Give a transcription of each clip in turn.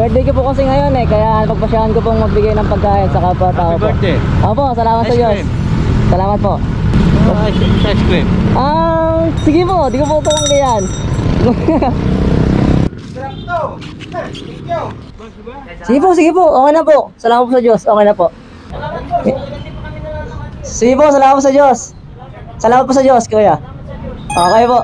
Birthday ko po kasi ngayon eh, kaya pagpasyahan ko pong magbigay ng pagkain sa kapwa-tao po. Happy birthday. Opo, salamat sa Diyos. Salamat po. Ice cream. Sige po, di ko po talanggayan. Sige po, okay na po. Salamat po sa Diyos, okay na po. Sige po, salamat po sa Diyos. Salamat po sa Diyos, kuya. Okay po.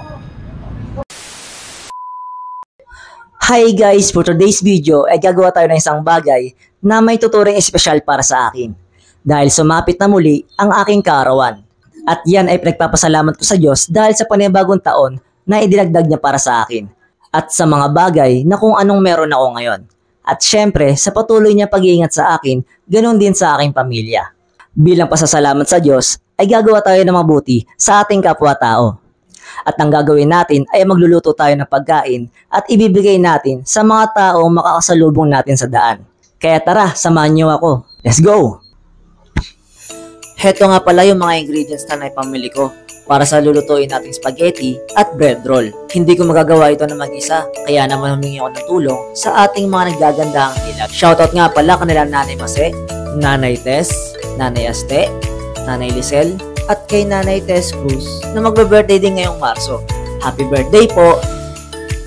Hi guys, for today's video ay gagawa tayo ng isang bagay na may tuturing espesyal para sa akin. Dahil sumapit na muli ang aking kaarawan. At yan ay pinagpapasalamat ko sa Diyos dahil sa panibagong taon na idinagdag niya para sa akin. At sa mga bagay na kung anong meron ako ngayon. At syempre, sa patuloy niya pag-iingat sa akin, ganoon din sa aking pamilya. Bilang pasasalamat sa Diyos, ay gagawa tayo ng mabuti sa ating kapwa-tao. At ang gagawin natin ay magluluto tayo ng pagkain at ibibigay natin sa mga taong makakasalubong natin sa daan. Kaya tara, samahan niyo ako. Let's go! Heto nga pala yung mga ingredients na naipamili ko para sa lulutuin nating spaghetti at bread roll. Hindi ko magagawa ito na mag-isa, kaya naman humingi ako ng tulong sa ating mga naggagandahang ilag. Shoutout nga pala kanila Nanay Mase, Nanay Tess, Nanay Aste, Nanay Lisel, at kay Nanay Tess Cruz na magbe-birthday din ngayong Marso. Happy birthday po!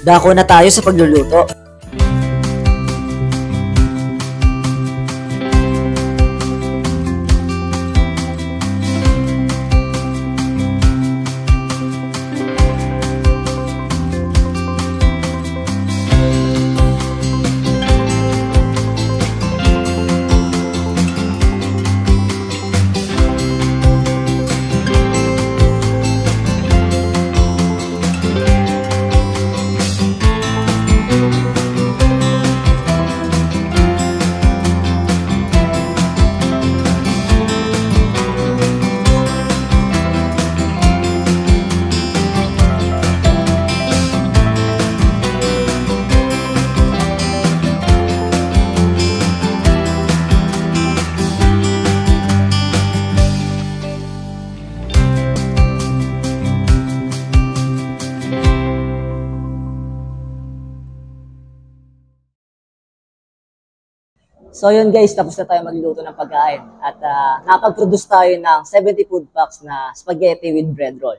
Dako na tayo sa pagluluto. So yun guys, tapos na tayo magluto ng pagkain at nakapag-produce tayo ng 70 food packs na spaghetti with bread roll.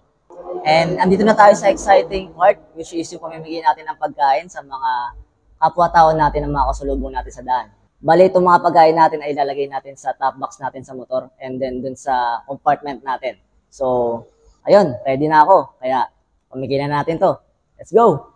And andito na tayo sa exciting part, which is yung pamimigay natin ng pagkain sa mga kapwa-tao natin na mga kasalubong natin sa daan. Bale, itong mga pagkain natin ay ilalagay natin sa top box natin sa motor and then dun sa compartment natin. So, ayun, ready na ako. Kaya, pamigay na natin to. Let's go!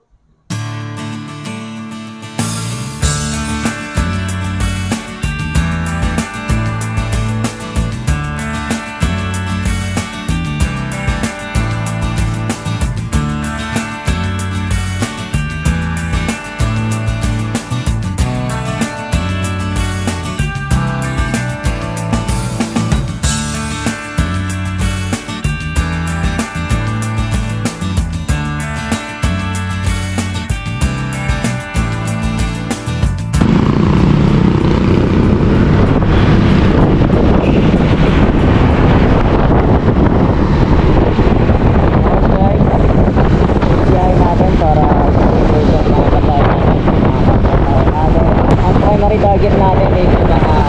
Target natin is yung mga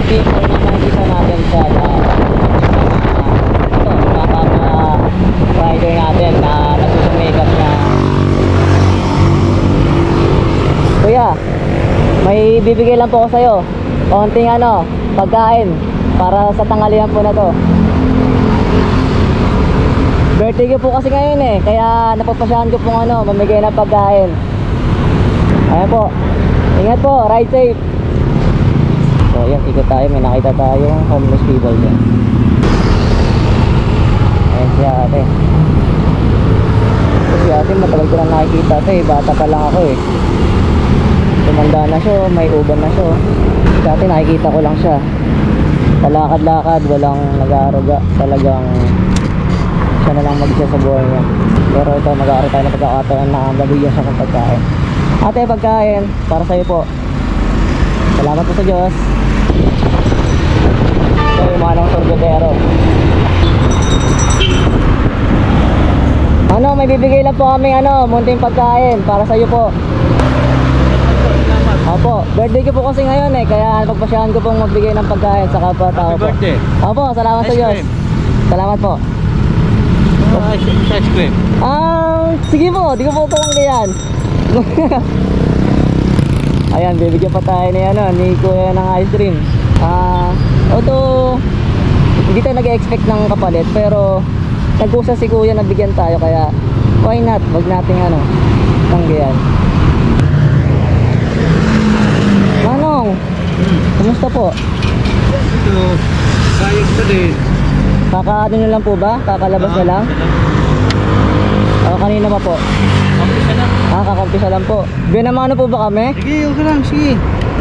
people na makikita natin sa mga rider natin na nagsusumikap na. Kuya, may bibigay lang po ako sa'yo. Konting pagkain para sa tanghalian po na to. Birthday ko po kasi ngayon eh, kaya napagpasyahan ko pong mamigay ng pagkain. Ayan po. Ingat po, ride safe. So yan, ikot tayo, may nakita tayong homeless people dyan. Ayan si ate. Si ate matagal ko na nakikita ito eh, bata pa lang ako eh. Tumanda na siya, may uban na siya. Si ate nakikita ko lang siya. Palakad-lakad, walang nag-aaruga. Talagang siya na lang mag-isa sa buhay niya. Pero ito, mag-aaruga tayo na pagkakataon na nabigyan siya ng pagkain. Ate, pagkain para sa'yo po. Salamat po sa Diyos. Ito yung manong sorgotero. May bibigay lang po kami munting pagkain para sa'yo po. Birthday ko po kasi ngayon eh, kaya pagpasyahan ko pong magbigay ng pagkain sa kapwa-tao Happy po. birthday. Opo, salamat sa Ice Diyos. cream. Salamat po. Ice cream. Sige po, di ko po talanggayan. Ayan, bibigyan pa tayo ni Kuya ng ice cream. Although hindi tayo nag-expect ng kapalit, pero nag-usa si Kuya na bigyan tayo, kaya why not? Wag nating tanggayan. Manong, kumusta po? Ito, sayang pa din. Kakaano na lang po ba? Kakalabas na lang? Kanina pa po? Kampisa na. Kakampisa lang po. Binamano po ba kami? Sige, okay lang, sige.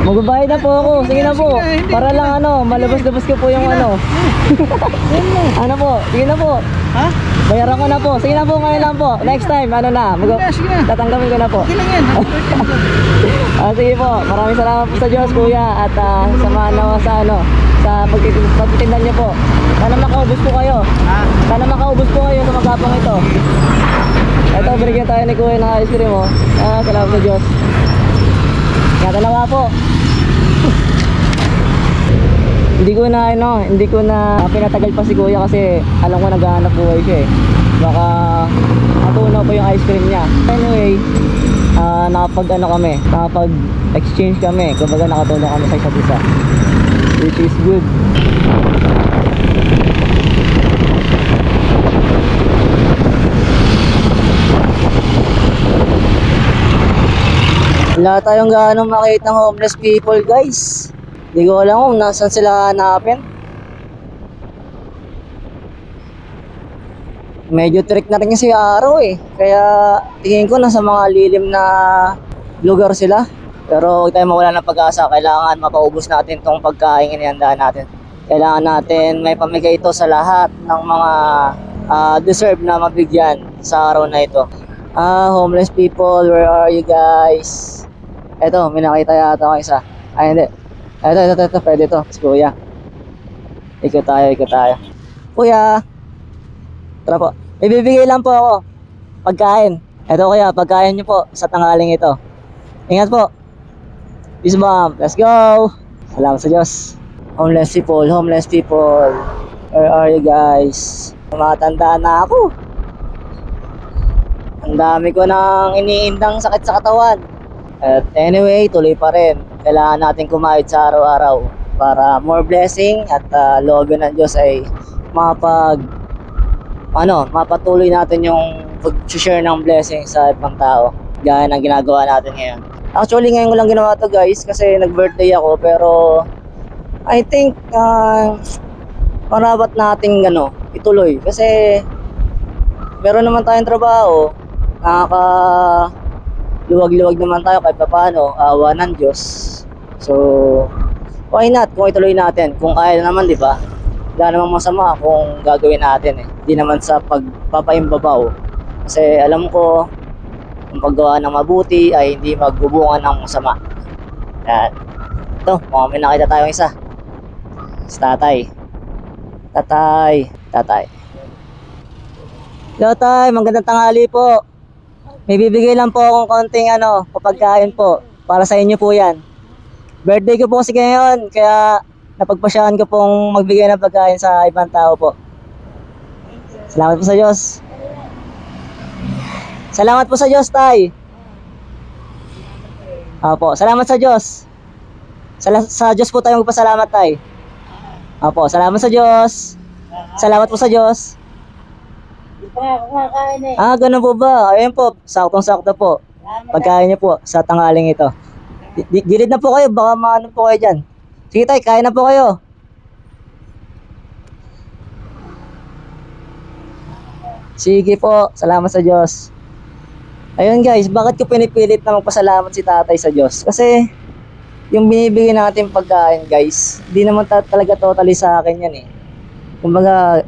Magbabayad na po ako. Sige na po. Sige na, Para lang malabas-labas ko po yung Ano po? Sige na po. Ha? Bayaran ko na po. Sige na po, ngayon lang po. Next time, Sige na. tatanggapin ko na po. Okay lang yan. Happy birthday. Sige po. Maraming salamat po sa Diyos, Kuya. At samahan naman sa pagtitindan niyo po. Sana makaubos po kayo. Ha? Sana makaubos po kayo sa magapang ito. Ito, binigyan tayo ni Kuya ng ice cream, oh. Salamat sa Diyos. Dalawa po. Hindi ko na pinatagal pa si Kuya kasi alam ko naghahanap buhay siya eh. Baka matunaw pa yung ice cream niya. Anyway, nakapag-exchange kami. Kumbaga nakatulong kami sa isa't isa. Which is good. Wala tayong gaano makita ng homeless people, guys. Hindi ko alam kung nasan sila hanapin. Medyo trick na rin kasi araw eh. Kaya tingin ko nasa mga lilim na lugar sila. Pero huwag tayo mawala ng pag-asa. Kailangan mapaubos natin tong pagkain inihandaan natin. Kailangan natin may pamigay ito sa lahat ng mga deserve na mabigyan sa araw na ito. Homeless people, where are you guys? Eto, may nakita yata ako isa. Ay, hindi. Ito, pwede ito. Si Kuya. Ikot tayo. Kuya! Tara po. Ibibigay lang po ako. Pagkain. Eto Kuya, pagkain nyo po sa tanghaling ito. Ingat po. Peace bomb. Let's go! Salamat sa Diyos. Homeless people. Where are you guys? Tumatanda na ako. Ang dami ko nang iniindang sakit sa katawan. At anyway, tuloy pa rin. Kailangan natin kumayod sa araw-araw para more blessing at loobin ng Diyos ay mapatuloy natin yung pag-share ng blessing sa ibang tao. Gaya ng ginagawa natin ngayon. Actually, ngayon ko lang ginawa to guys kasi nag-birthday ako, pero I think marapat nating ituloy kasi meron naman tayong trabaho, luwag-luwag naman tayo kahit paano, awa ng Diyos. So, why not kung ituloy natin? Kung kaya naman, di ba? Wala namang masama kung gagawin natin eh. Hindi naman sa pagpapaimbabaw. Kasi alam ko, ang paggawa ng mabuti ay hindi magbubunga ng masama. Yan. Ito, may nakita tayong isa. Si Tatay. Tatay. Hello Tay, magandang tanghali po. May bibigay lang po akong konting pagkain po. Para sa inyo po yan. Birthday ko po kasi ngayon, kaya napagpasyahan ko pong magbigay ng pagkain sa ibang tao po. Salamat po sa Diyos. Salamat po sa Diyos, Tay. Opo, salamat sa Diyos. Sa Diyos po tayo magpasalamat, Tay. Opo, salamat sa Diyos. Salamat po sa Diyos. Ganun po ba? Ayun po, saktong-sakto po. Pagkain niyo po sa tanghaling ito. Gilid na po kayo, baka maano po kayo dyan. Sige Tay, kain na po kayo. Sige po, salamat sa Diyos. Ayun guys, bakit ko pinipilit na magpasalamat si Tatay sa Diyos? Kasi yung binibigay natin pagkain guys, di naman talaga totally sa akin yan eh. Kumbaga,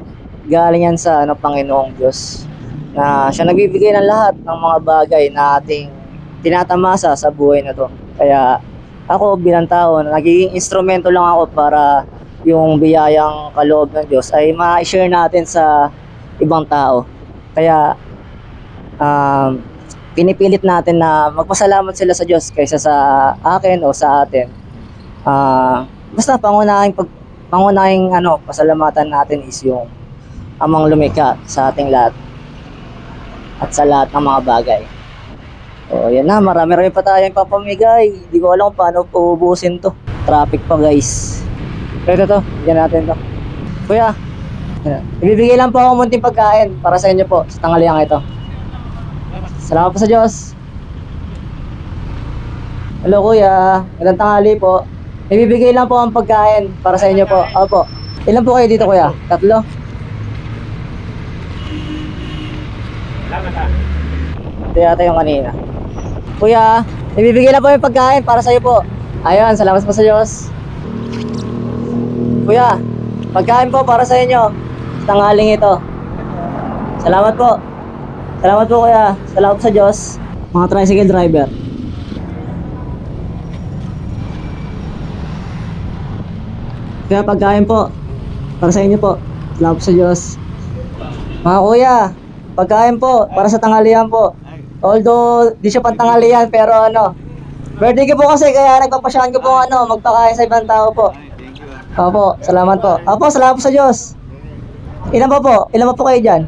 galing yan sa Panginoong Diyos na siya nagbibigay ng lahat ng mga bagay na ating tinatamasa sa buhay na to. Kaya ako bilang tao, nagiging instrumento lang ako para yung biyayang kaloob ng Diyos ay ma-share natin sa ibang tao. Kaya pinipilit natin na magpasalamat sila sa Diyos kaysa sa akin o sa atin. Basta pangunahing pasalamatan natin is yung amang lumikha sa ating lahat at sa lahat ng mga bagay. O yan na, marami pa tayong papamigay. Hindi ko alam kung paano uubusin to. Traffic pa guys. Pero ito, bigyan natin to. Kuya, ibibigay lang po ako munting pagkain para sa inyo po sa tanghaliang ito. Salamat po sa Diyos. Hello kuya, magandang tanghali po. Ibibigay lang po ang pagkain para sa inyo po. Opo. Ilan po kayo dito kuya? 3? Ito yata yung kanina. Kuya, ibibigay lang po yung pagkain para sa iyo po. Ayun, salamat po sa Diyos. Kuya, pagkain po para sa inyo sa tanghaling ito. Salamat po. Salamat po kuya. Salamat po sa Diyos. Mga tricycle driver. Kaya pagkain po para sa inyo po. Salamat po sa Diyos. Mga kuya, pagkain po para sa tanghalian po. Although di siya pantanghalian pero birthday ko po kasi kaya nagpapasyahan ko po magpakain sa ibang tao po. Opo, salamat po. Opo, salamat po sa Diyos. Ilan pa po? Ilan pa po kayo dyan?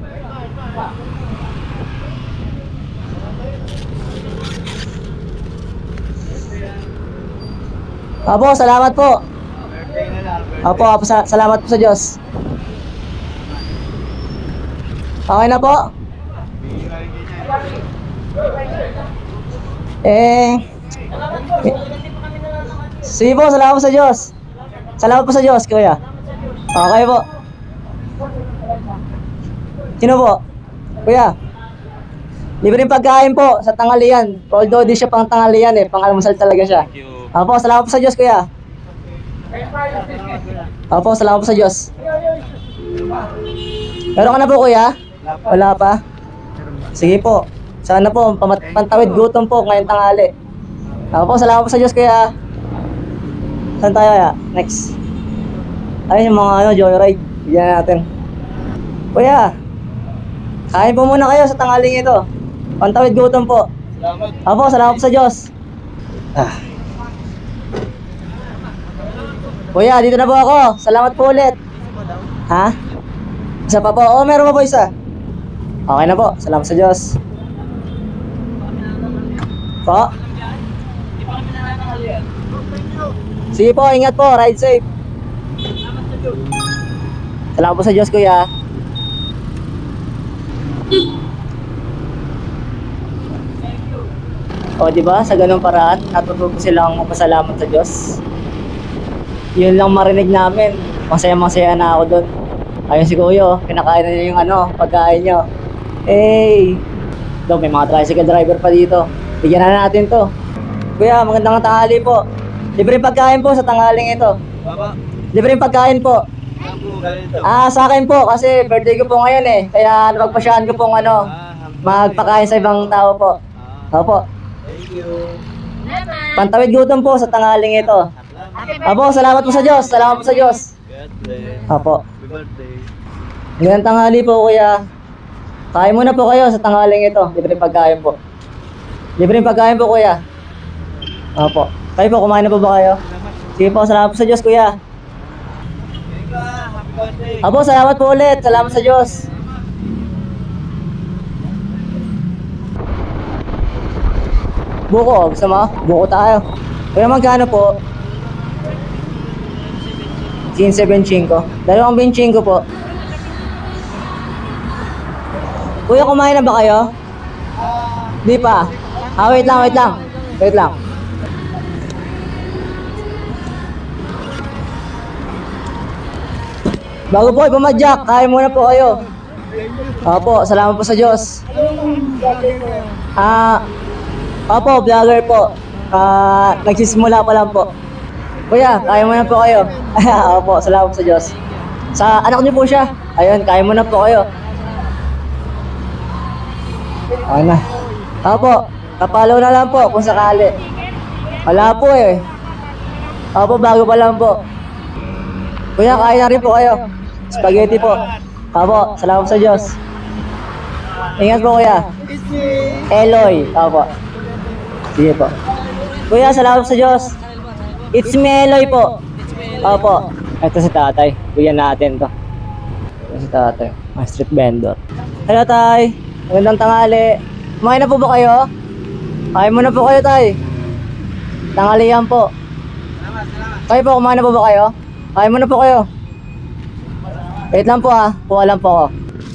Opo, salamat po. Opo, salamat po sa Diyos. Okay na po? Sige po, salamat po sa Diyos. Salamat po sa Diyos, kuya. Okay po. Sino po? Kuya. Libreng pagkain po sa tanghalian. Although di siya pang tanghalian pang-almusal talaga siya. Opo, salamat po sa Diyos, kuya. Opo, salamat po sa Diyos. Meron ka na po, kuya? Wala pa? Sige po. Sana po, pantawid gutom po ngayong tanghali. Opo, salamat po sa Diyos, kuya. Saan tayo kaya? Next. Ayun yung mga joyride. Bigyan natin. Kuya, kain po muna kayo sa tanghaling ito. Pantawid gutom po. Salamat. Opo, salamat po sa Diyos. Kuya, dito na po ako. Salamat po ulit. Ha? Isa pa po. Oo, meron pa po isa. Okay na po. Salamat sa Diyos. Po? Sige po, ingat po. Ride safe. Salamat po sa Diyos, kuya. O, diba? Sa ganung paraan, natututo silang magpasalamat sa Diyos. Yun lang marinig namin. Masaya-masaya na ako doon. Ayun si Kuya, kinakain na niya yung pagkain niyo. Hey! May mga tricycle driver pa dito. Bigyan na natin to. Kuya, magandang tanghali po. Libreng pagkain po sa tanghaling ito. Baba. Libreng pagkain po. Sa akin po kasi birthday ko po ngayon Kaya napagpasyahan ko pong magpakain sa ibang tao po. Opo. Thank you. Pantawid gutom po sa tanghaling ito. Opo, salamat po sa Diyos. Salamat po sa Diyos. God bless. Opo. Happy birthday. Ngayong tanghali po, kuya. Kain muna po kayo sa tanghaling ito. Libreng pagkain po. Libreng pagkain po, kuya. Opo. Kayo po, kumain na po ba kayo? Sige po, salamat po sa Diyos, kuya. Thank you. Happy birthday. Opo, salamat po ulit. Salamat sa Diyos. Buko, gusto mo? Buko tayo. Kuya, magkano po? 15.25. Dalawang 25 po. Kuya, kumain na ba kayo? Di pa. Wait lang. Wait lang. Bago po ipamadyak, kain muna po kayo. Opo, salamat po sa Diyos. Opo, vlogger po. Nagsisimula pa lang po. Kuya, kain muna po kayo. Opo, salamat po sa Diyos. Sa anak niyo po siya. Ayun, kain muna po kayo. Okay na. Opo, kapalo na lang po kung sakali. Wala po Opo, bago pa lang po. Kuya, kain na rin po kayo. Spaghetti po. Opo, salamat sa Diyos. Ingat po kuya. It's me. Eloy. Opo. Sige po. Kuya, salamat sa Diyos. It's me, Eloy po. Opo. Ito si tatay. Kuya natin to. Ito si tatay. Mga street vendor. Hello tay. Magandang tanghali. Kumain na po ba kayo? Kain muna po kayo tay. Tanghalian po. Kayo po, kumain na po ba kayo? Kain muna po kayo. Wait lang po ah. Kuha lang po ako.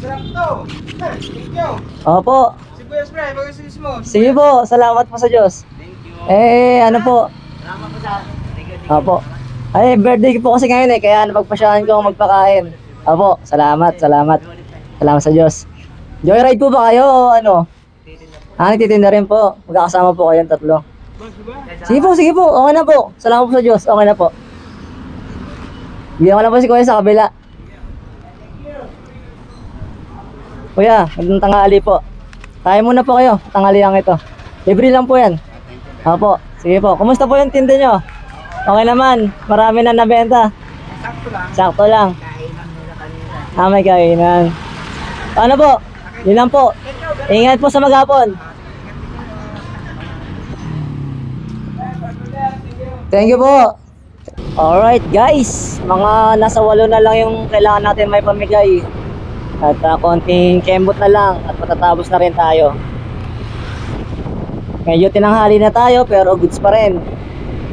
Sarap to. Thank you. Opo. Sibuyas pre, bagay mo. Sige po. Salamat po sa Diyos. Thank you. Ano po? Salamat po sa thank you. Opo. Ay, birthday ko po kasi ngayon eh. Kaya napagpasyahan ko magpakain. Opo. Salamat. Salamat sa Diyos. Joyride po ba kayo o ano? Nagtitinda rin po. Magkakasama po kayong tatlo. Sige po, sige po. Okay na po. Salamat po sa Diyos. Okay na po. Bigyan ko lang po si Kuya sa kabila. Kuya, magandang tanghali po. Kaya muna po kayo. Tanghaliang ito. Libre lang po yan. Opo. Sige po. Kumusta po yung tinda nyo? Okay naman. Marami na nabenta. Sakto lang. Sakto lang. Kainan muna kanina. May kainan. Paano po? Yun lang po. Ingat po sa maghapon. Thank you po. Alright guys, mga nasa 8 na lang yung kailangan natin may pamigay. At konting kembot na lang at matatapos na rin tayo. Medyo tinanghali na tayo pero goods pa rin.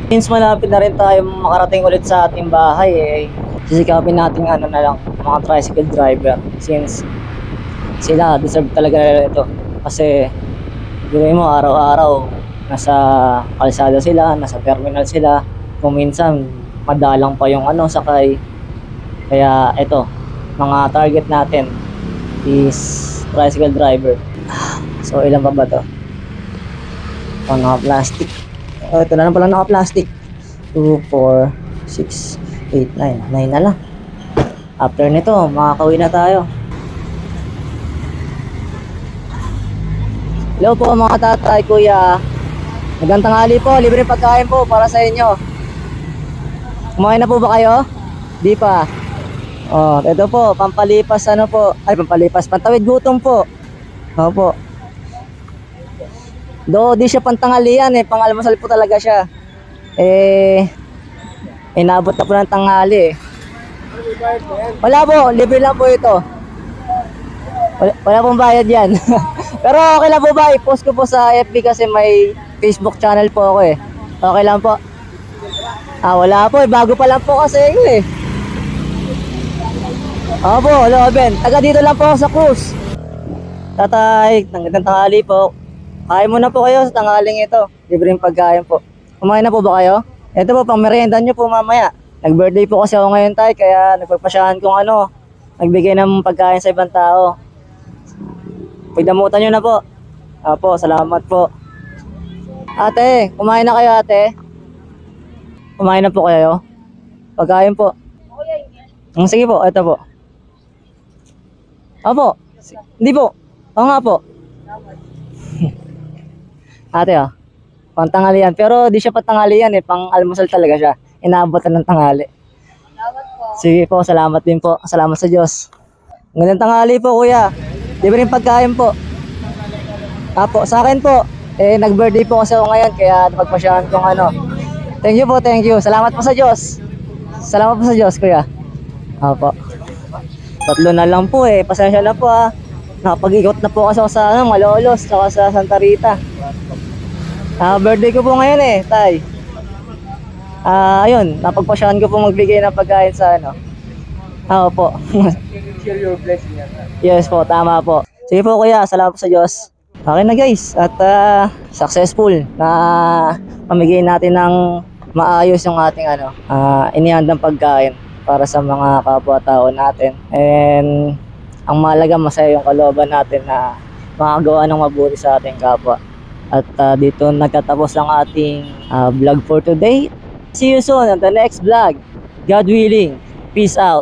Since malapit na rin tayo makarating ulit sa ating bahay sisikapin natin ano na lang, mga tricycle driver. Since sila deserve talaga nila ito. Kasi gawin mo araw-araw nasa kalsada sila, nasa terminal sila. Kung minsan madalang pa yung sakay. Kaya ito, mga target natin is tricycle driver. So ilan pa ba to? Naka-plastic. Ito na lang pala naka-plastic. 2, 4, 6, 8, 9. 9 na lang. After nito, makakauwi na tayo. Hello po mga tatay, kuya. Magandang tanghali po, libre pagkain po para sa inyo. Kumain na po ba kayo? Di pa. Ito po, pampalipas pantawid gutom po. Opo. Di siya pantanghalian pang-almusal po talaga siya. Inabot na po ng tanghali Wala po, libre lang po ito. Wala pong bayad yan. Pero okay lang po ba? I-post ko po sa FB kasi may Facebook channel po ako Okay lang po. Wala po bago pa lang po kasi Opo, hello Ben. Taga dito lang po ako sa Cruz. Tatay, magandang tanghali po. Kain muna po kayo sa tanghaling ito. Libreng pagkain po. Kumain na po ba kayo? Ito po, pang merienda nyo po mamaya. Nag-birthday po kasi ako ngayon tay, kaya nagpagpasyahan kong nagbigay ng pagkain sa ibang tao. Pagdamutan nyo na po. Opo, salamat po. Ate, kumain na kayo ate? Kumain na po kayo? Pagkain po. Sige po, ito po. Opo. Hindi po. Oo nga po. Ate pang tanghalian. Pero di siya patanghalian pang almusal talaga siya. Inaabotan ng tanghali. Salamat po. Sige po, salamat din po. Salamat sa Diyos. Ngayong tanghali po kuya. Libre rin pagkain po. Apo, sa akin po. Nag-birthday po kasi ako ngayon kaya napagpasyahan kong Thank you po, thank you. Salamat po sa Diyos. Salamat po sa Diyos kuya. Apo. 3 na lang po Pasensya na po Nakapag-ikot na po kasi ako sa Malolos saka sa Santa Rita. Birthday ko po ngayon tay. Ayun, napagpasyahan ko po magbigay ng pagkain sa Opo. Share your blessing yan. Yes po, tama po. Sige po kuya, salamat po sa Diyos. Okay na guys, at successful na pamigay natin ng maayos yung ating inihandang pagkain para sa mga kapwa-tao natin. And ang mahalaga, masaya yung kalooban natin na makagawa ng mabuti sa ating kapwa. At dito nagtatapos ang ating vlog for today. See you soon on the next vlog. God willing. Peace out.